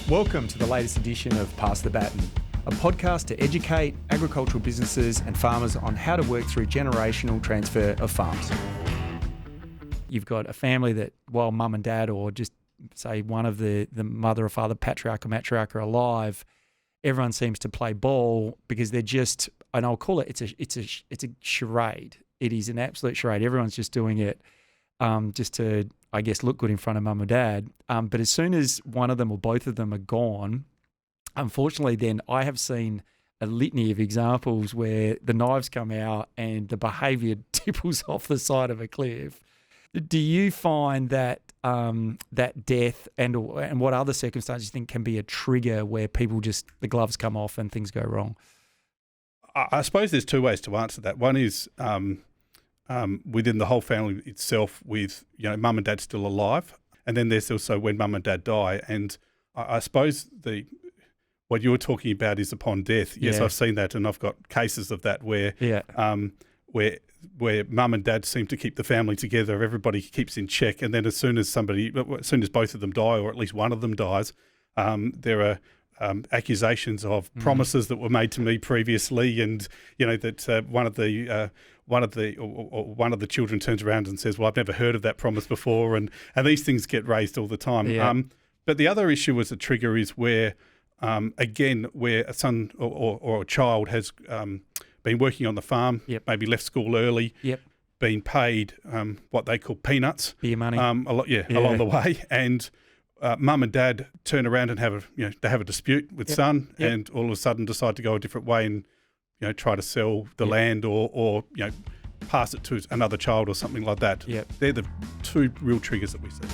Welcome to the latest edition of Pass the Baton, a podcast to educate agricultural businesses and farmers on how to work through generational transfer of farms. You've got a family that, while mum and dad, or just say one of the mother or father, patriarch or matriarch, are alive, everyone seems to play ball because they're just, and I'll call it, it's a charade. It is an absolute charade. Everyone's just doing it just to, I guess, look good in front of mum and dad. But as soon as one of them or both of them are gone, unfortunately, then I have seen a litany of examples where the knives come out and the behaviour tipples off the side of a cliff. Do you find that that death and what other circumstances you think can be a trigger where people just, the gloves come off and things go wrong? I suppose there's two ways to answer that. One is within the whole family itself, with mum and dad still alive, and then there's also when mum and dad die. And I suppose what you're talking about is upon death. Yes, I've seen that, and I've got cases of that where mum and dad seem to keep the family together. Everybody keeps in check, and then as soon as both of them die, or at least one of them dies, there are accusations of promises that were made to me previously, and that one of the children turns around and says, "Well, I've never heard of that promise before," and these things get raised all the time. Yeah. But the other issue as a trigger is where, again, where a son or a child has been working on the farm, maybe left school early, been paid what they call peanuts, beer money, along the way, and mum and dad turn around and have a dispute with son, and all of a sudden decide to go a different way and try to sell the land or pass it to another child or something like that. They're the two real triggers that we see.